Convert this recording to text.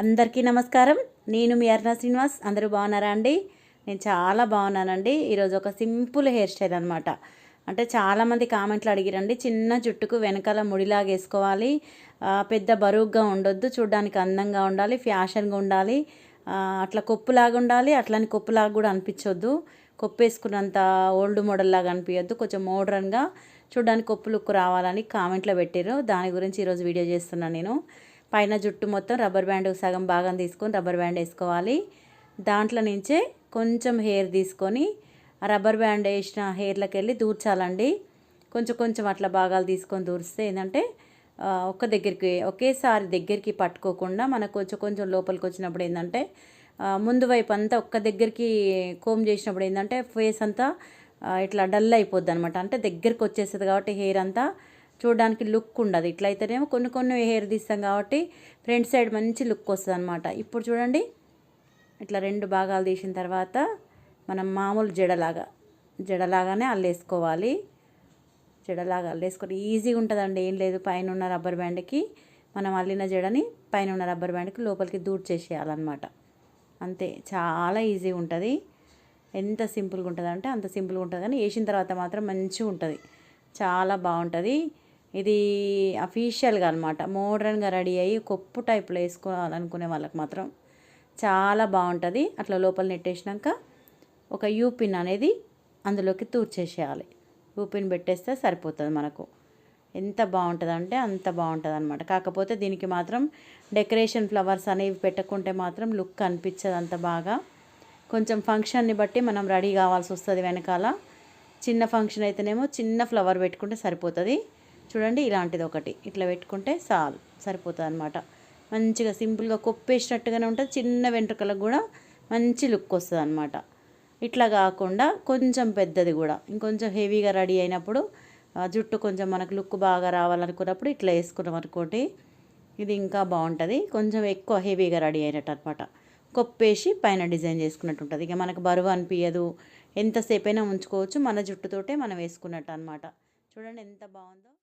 అందరికీ నమస్కారం. నేను మీ అరుణ శ్రీనివాస్. అందరూ బాగున్నారా అండి? నేను చాలా బాగున్నానండి. ఈరోజు ఒక సింపుల్ హెయిర్ స్టైల్ అనమాట. అంటే చాలామంది కామెంట్లు అడిగిరండి, చిన్న జుట్టుకు వెనకాల ముడిలాగా వేసుకోవాలి, పెద్ద బరువుగా ఉండొద్దు, చూడడానికి అందంగా ఉండాలి, ఫ్యాషన్గా ఉండాలి, అట్లా కొప్పులాగా ఉండాలి, అట్లని కొప్పులాగా కూడా అనిపించొద్దు, కొప్పు వేసుకున్నంత ఓల్డ్ మోడల్ లాగా అనిపించొద్దు, కొంచెం మోడ్రన్గా చూడడానికి కొప్పు లుక్ రావాలని కామెంట్లో పెట్టారు. దాని గురించి ఈరోజు వీడియో చేస్తున్నాను నేను. పైన జుట్టు మొత్తం రబ్బర్ బ్యాండ్ సగం భాగం తీసుకొని రబ్బర్ బ్యాండ్ వేసుకోవాలి. దాంట్లో నుంచే కొంచెం హెయిర్ తీసుకొని ఆ రబ్బర్ బ్యాండ్ వేసిన హెయిర్లోకి వెళ్ళి దూర్చాలండి. కొంచెం కొంచెం అట్లా భాగాలు తీసుకొని దూరిస్తే ఏంటంటే ఒక్క దగ్గరికి ఒకేసారి దగ్గరికి పట్టుకోకుండా మనకు కొంచెం కొంచెం లోపలికి వచ్చినప్పుడు ఏంటంటే ముందు వైపు అంతా ఒక్క దగ్గరికి కోమ్ చేసినప్పుడు ఏంటంటే ఫేస్ అంతా ఇట్లా డల్ అయిపోద్ది అనమాట. అంటే దగ్గరికి వచ్చేస్తుంది కాబట్టి హెయిర్ అంతా చూడడానికి లుక్ ఉండదు. ఇట్లయితేనేమో కొన్ని కొన్ని హెయిర్ తీస్తాం కాబట్టి ఫ్రంట్ సైడ్ మంచి లుక్ వస్తుంది అనమాట. ఇప్పుడు చూడండి, ఇట్లా రెండు భాగాలు తీసిన తర్వాత మనం మామూలు జడలాగానే అల్లేసుకోవాలి. జడలాగా అల్లేసుకొని ఈజీగా ఉంటుందండి. ఏం లేదు, పైన ఉన్న రబ్బర్ బ్యాండ్కి మనం అల్లిన జడని పైన ఉన్న రబ్బర్ బ్యాండ్కి లోపలికి దూర్చేసేయాలన్నమాట. అంతే, చాలా ఈజీగా ఉంటుంది. ఎంత సింపుల్గా ఉంటుంది అంటే అంత సింపుల్గా ఉంటుంది. కానీ వేసిన తర్వాత మాత్రం మంచిగా ఉంటుంది, చాలా బాగుంటుంది. ఇది అఫీషియల్గా అనమాట. మోడ్రన్గా రెడీ అయ్యి కొప్పు టైప్లో వేసుకోవాలనుకునే వాళ్ళకి మాత్రం చాలా బాగుంటుంది. అట్లా లోపల నెట్టేసినాక ఒక యూపిన్ అనేది అందులోకి తూర్చేసేయాలి. యూపిన్ పెట్టేస్తే సరిపోతుంది మనకు. ఎంత బాగుంటుంది అంటే అంత బాగుంటుంది అనమాట. కాకపోతే దీనికి మాత్రం డెకరేషన్ ఫ్లవర్స్ అనేవి పెట్టుకుంటే మాత్రం లుక్ అనిపించదు అంత బాగా. కొంచెం ఫంక్షన్ని బట్టి మనం రెడీ కావాల్సి వస్తుంది. వెనకాల చిన్న ఫంక్షన్ అయితేనేమో చిన్న ఫ్లవర్ పెట్టుకుంటే సరిపోతుంది. చూడండి, ఇలాంటిది ఒకటి ఇట్లా పెట్టుకుంటే సరిపోతుంది అనమాట. మంచిగా సింపుల్గా కొప్పేసినట్టుగానే ఉంటుంది. చిన్న వెంట్రుకలకు కూడా మంచి లుక్ వస్తుంది అనమాట. ఇట్లా కాకుండా కొంచెం పెద్దది కూడా ఇంకొంచెం హెవీగా రెడీ అయినప్పుడు జుట్టు కొంచెం మనకు లుక్ బాగా రావాలనుకున్నప్పుడు ఇట్లా వేసుకున్నాం అనుకోండి, ఇది ఇంకా బాగుంటుంది. కొంచెం ఎక్కువ హెవీగా రెడీ అయినట్టు అనమాట. కొప్పేసి పైన డిజైన్ చేసుకున్నట్టు ఉంటుంది. ఇక మనకు బరువు అనిపించదు, ఎంతసేపు అయినా ఉంచుకోవచ్చు. మన జుట్టుతోటే మనం వేసుకున్నట్టు అనమాట. చూడండి ఎంత బాగుందో.